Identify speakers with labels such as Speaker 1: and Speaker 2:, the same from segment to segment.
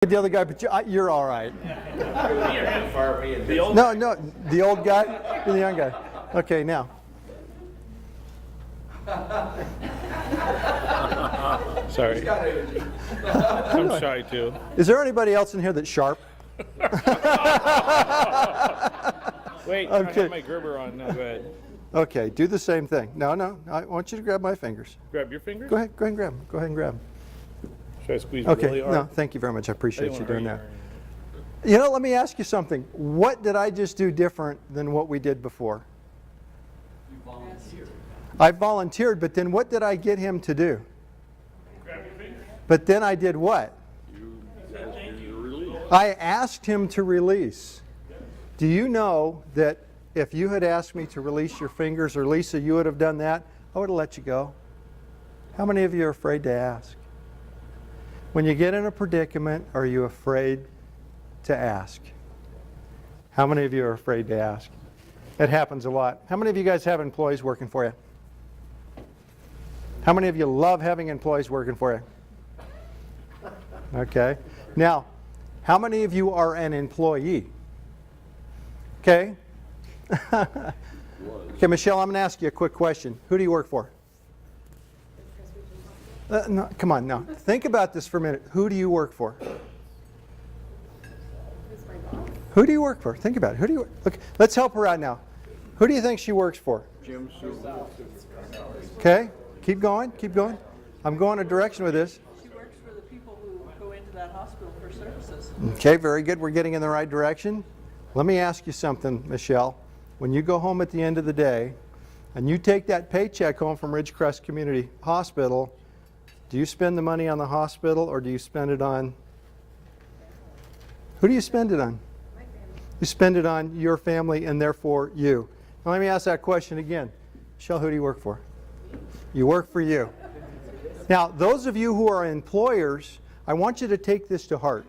Speaker 1: The other guy, but you're all right.
Speaker 2: The old
Speaker 1: No, the old guy, you're the young guy. Okay, now.
Speaker 2: Sorry. I'm shy too.
Speaker 1: Is there anybody else in here that's sharp?
Speaker 2: Wait, I have my Gerber on now. Go ahead.
Speaker 1: Okay, do the same thing. No, I want you to grab my fingers.
Speaker 2: Grab your fingers?
Speaker 1: Go ahead and grab them. Go ahead and grab them.
Speaker 2: Should I squeeze
Speaker 1: Okay,
Speaker 2: really hard?
Speaker 1: no, thank you very much. I appreciate you doing that.
Speaker 2: You.
Speaker 1: You know, let me ask you something. What did I just do different than what we did before?
Speaker 3: You volunteered.
Speaker 1: I volunteered, but then what did I get him to do?
Speaker 2: Grab your fingers.
Speaker 1: But then I did what? I asked him to release. Do you know that if you had asked me to release your fingers, or Lisa, you would have done that, I would have let you go? How many of you are afraid to ask? When you get in a predicament, are you afraid to ask? How many of you are afraid to ask? It happens a lot. How many of you guys have employees working for you? How many of you love having employees working for you? Okay. Now, how many of you are an employee? Okay. Okay, Michelle, I'm going to ask you a quick question. Who do you work for? No, come on, now. Think about this for a minute. Who do you work for? Who do you work for? Think about it. Who do you work? Look, let's help her out now. Who do you think she works for?
Speaker 3: Jim Sue.
Speaker 1: Okay, keep going, keep going. I'm going a direction with this.
Speaker 4: She works for the people who go into that hospital for services.
Speaker 1: Okay, very good. We're getting in the right direction. Let me ask you something, Michelle. When you go home at the end of the day and you take that paycheck home from Ridgecrest Community Hospital, do you spend the money on the hospital or do you spend it on? Who do you spend it on?
Speaker 5: My family.
Speaker 1: You spend it on your family and therefore you. Now let me ask that question again. Michelle, who do you work for? You work for you. Now, those of you who are employers, I want you to take this to heart,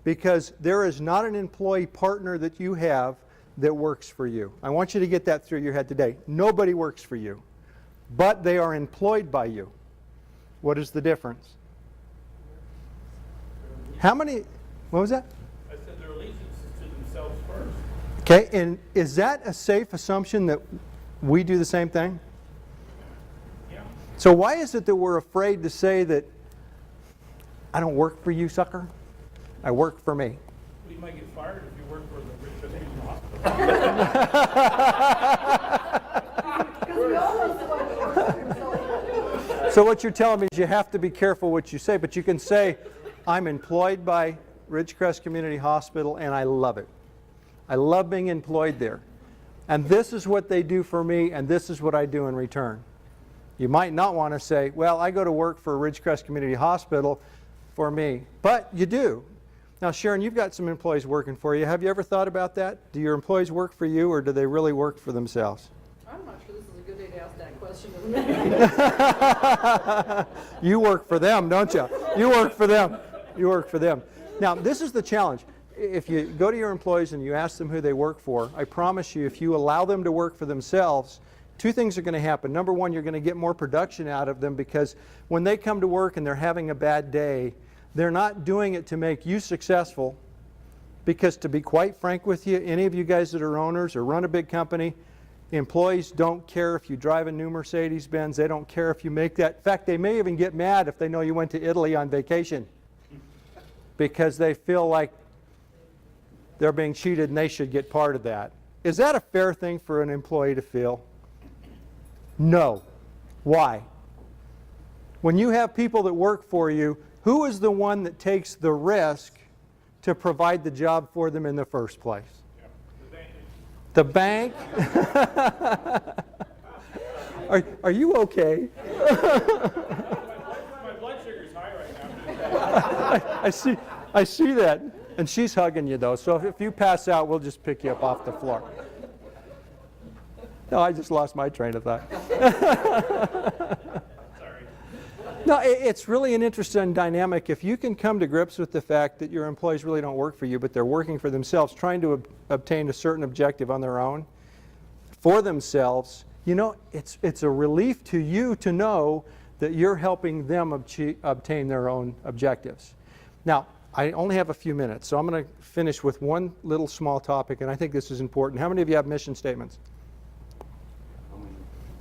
Speaker 1: because there is not an employee partner that you have that works for you. I want you to get that through your head today. Nobody works for you, but they are employed by you. What is the difference? How many, what was that?
Speaker 2: I said their allegiance is to themselves first.
Speaker 1: Okay, and is that a safe assumption that we do the same thing?
Speaker 2: Yeah.
Speaker 1: So why is it that we're afraid to say that I don't work for you, sucker? I work for me.
Speaker 2: Well, you might get fired if you work for the Richard Hospital.
Speaker 1: So what you're telling me is you have to be careful what you say, but you can say, I'm employed by Ridgecrest Community Hospital and I love it. I love being employed there. And this is what they do for me and this is what I do in return. You might not want to say, well, I go to work for Ridgecrest Community Hospital for me, but you do. Now, Sharon, you've got some employees working for you. Have you ever thought about that? Do your employees work for you or do they really work for themselves?
Speaker 4: I'm not sure this is a good day to ask that question.
Speaker 1: You work for them, don't you? You work for them. You work for them. Now, this is the challenge. If you go to your employees and you ask them who they work for, I promise you, if you allow them to work for themselves, two things are going to happen. Number one, you're going to get more production out of them, because when they come to work and they're having a bad day, they're not doing it to make you successful, because to be quite frank with you, any of you guys that are owners or run a big company, employees don't care if you drive a new Mercedes-Benz. They don't care if you make that. In fact, they may even get mad if they know you went to Italy on vacation, because they feel like they're being cheated and they should get part of that. Is that a fair thing for an employee to feel? No. Why? When you have people that work for you, who is the one that takes the risk to provide the job for them in the first place? The bank. Are you okay?
Speaker 2: My blood sugar's high right now.
Speaker 1: I see that. And she's hugging you, though. So if you pass out, we'll just pick you up off the floor. No, I just lost my train of thought.
Speaker 2: Sorry.
Speaker 1: No, it's really an interesting dynamic. If you can come to grips with the fact that your employees really don't work for you, but they're working for themselves, trying to obtain a certain objective on their own, for themselves, you know, it's a relief to you to know that you're helping them obtain their own objectives. Now, I only have a few minutes, so I'm going to finish with one little small topic, and I think this is important. How many of you have mission statements?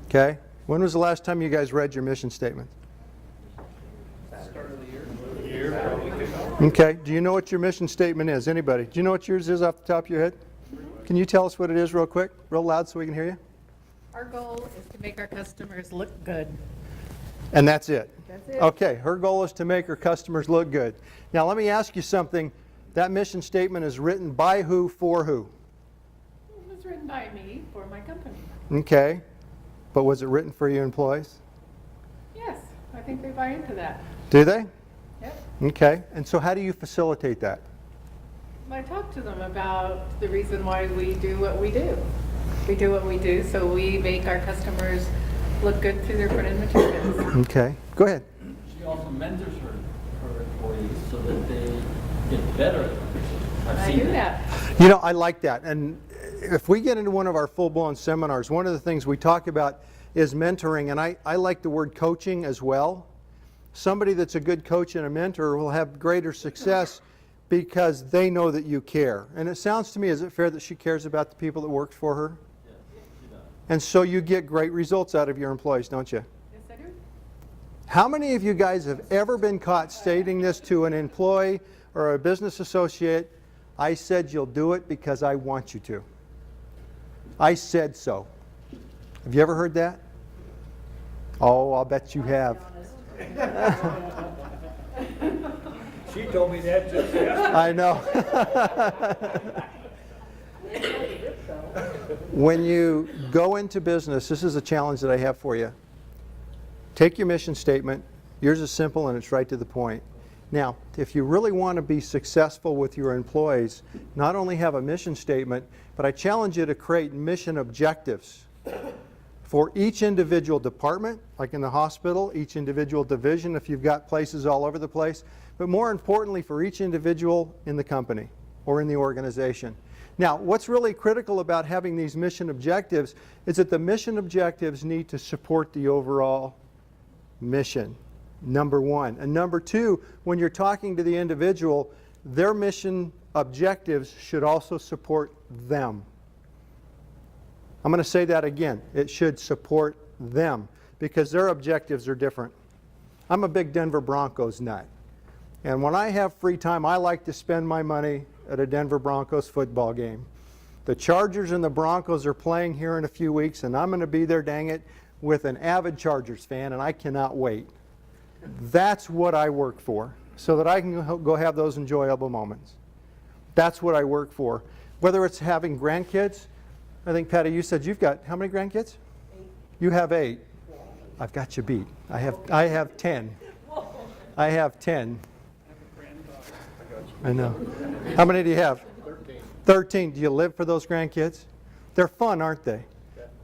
Speaker 1: Okay. When was the last time you guys read your mission statement?
Speaker 3: Start of the year.
Speaker 1: Okay. Do you know what your mission statement is? Anybody? Do you know what yours is off the top of your head? Can you tell us what it is real quick, real loud so we can hear you?
Speaker 5: Our goal is to make our customers look good.
Speaker 1: And that's it?
Speaker 5: That's it.
Speaker 1: Okay. Her goal is to make her customers look good. Now, let me ask you something. That mission statement is written by who, for who?
Speaker 5: It was written by me for my company.
Speaker 1: Okay. But was it written for your employees?
Speaker 5: Yes, I think they buy into that.
Speaker 1: Do they?
Speaker 5: Yep.
Speaker 1: Okay. And so how do you facilitate that?
Speaker 5: I talked to them about the reason why we do what we do. We do what we do so we make our customers look good through their printed materials.
Speaker 1: Okay. Go ahead.
Speaker 3: She also mentors her employees so that they get better at it. I've
Speaker 5: I
Speaker 3: seen
Speaker 5: do that.
Speaker 1: You know, I like that. And if we get into one of our full-blown seminars, one of the things we talk about is mentoring. And I like the word coaching as well. Somebody that's a good coach and a mentor will have greater success because they know that you care. And it sounds to me, is it fair that she cares about the people that work for her?
Speaker 3: Yes, she does.
Speaker 1: And so you get great results out of your employees, don't you?
Speaker 5: Yes, I do.
Speaker 1: How many of you guys have ever been caught stating this to an employee or a business associate? I said you'll do it because I want you to. I said so. Have you ever heard that? Oh, I'll bet you have.
Speaker 2: She told me that just yesterday.
Speaker 1: I know. When you go into business, this is a challenge that I have for you. Take your mission statement. Yours is simple and it's right to the point. Now, if you really want to be successful with your employees, not only have a mission statement, but I challenge you to create mission objectives for each individual department, like in the hospital, each individual division if you've got places all over the place, but more importantly for each individual in the company or in the organization. Now, what's really critical about having these mission objectives is that the mission objectives need to support the overall mission, number one. And number two, when you're talking to the individual, their mission objectives should also support them. I'm going to say that again. It should support them because their objectives are different. I'm a big Denver Broncos nut. And when I have free time, I like to spend my money at a Denver Broncos football game. The Chargers and the Broncos are playing here in a few weeks, and I'm going to be there, dang it, with an avid Chargers fan, and I cannot wait. That's what I work for, so that I can go have those enjoyable moments. That's what I work for. Whether it's having grandkids, I think, Patty, you said you've got how many grandkids? 8. You have 8. I've got you beat. I have 10. I have 10. I know. How many do you have? 13. 13. Do you live for those grandkids? They're fun, aren't they?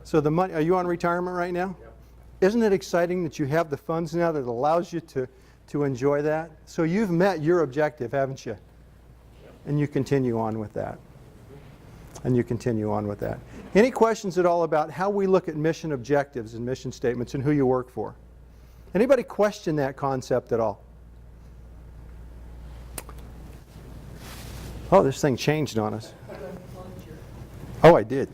Speaker 1: So the money, are you on retirement right now? Yep. Isn't it exciting that you have the funds now that allows you to enjoy that? So you've met your objective, haven't you? Yep. And you continue on with that. And you continue on with that. Any questions at all about how we look at mission objectives and mission statements and who you work for? Anybody question that concept at all? Oh, this thing changed on us. Oh, I did.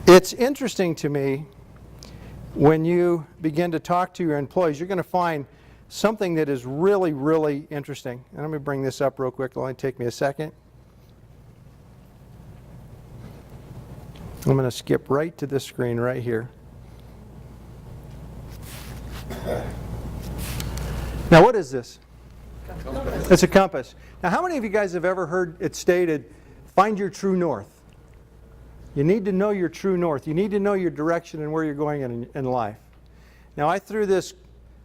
Speaker 1: It's interesting to me when you begin to talk to your employees, you're going to find something that is really, really interesting. And let me bring this up real quick. It'll only take me a second. I'm going to skip right to this screen right here. Now, what is this? Compass. It's a compass. Now, how many of you guys have ever heard it stated, find your true north? You need to know your true north. You need to know your direction and where you're going in life. Now, I threw this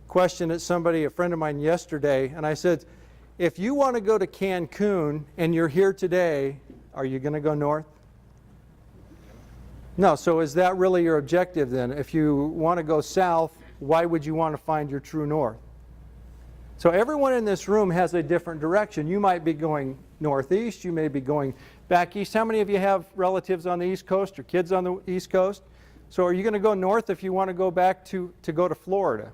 Speaker 1: question at somebody, a friend of mine yesterday, and I said, if you want to go to Cancun and you're here today, are you going to go north? No, so is that really your objective then? If you want to go south, why would you want to find your true north? So everyone in this room has a different direction. You might be going northeast, you may be going back east. How many of you have relatives on the East Coast or kids on the East Coast? So are you going to go north if you want to go back to go to Florida?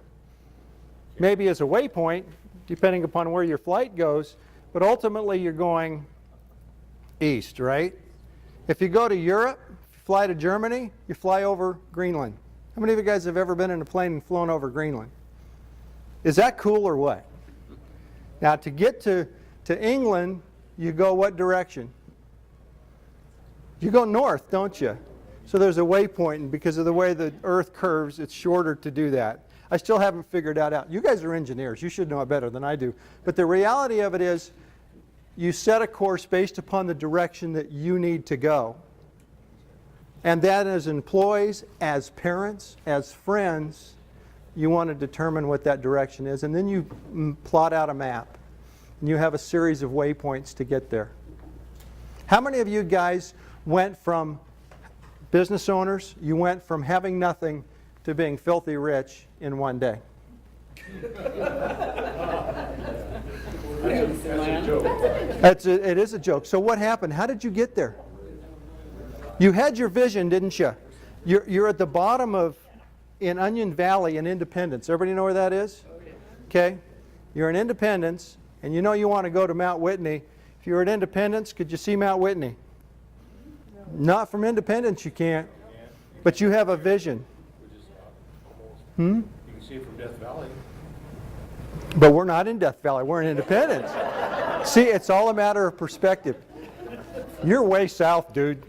Speaker 1: Maybe as a waypoint, depending upon where your flight goes, but ultimately you're going east, right? If you go to Europe, if you fly to Germany, you fly over Greenland. How many of you guys have ever been in a plane and flown over Greenland? Is that cool or what? Now to get to England, you go what direction? You go north, don't you? So there's a waypoint, and because of the way the Earth curves, it's shorter to do that. I still haven't figured that out. You guys are engineers. You should know it better than I do. But the reality of it is you set a course based upon the direction that you need to go. And that as employees, as parents, as friends, you want to determine what that direction is. And then you plot out a map. And you have a series of waypoints to get there. How many of you guys went from business owners, you went from having nothing to being filthy rich in one day? It is a joke. So what happened? How did you get there? You had your vision, didn't you? You're at the bottom in Onion Valley in Independence. Everybody know where that is? Okay. You're in Independence, and you know you want to go to Mount Whitney. If you're at Independence, could you see Mount Whitney? Not from Independence, you can't. But you have a vision.
Speaker 2: You can see it from Death Valley.
Speaker 1: But we're not in Death Valley. We're in Independence. See, it's all a matter of perspective. You're way south, dude.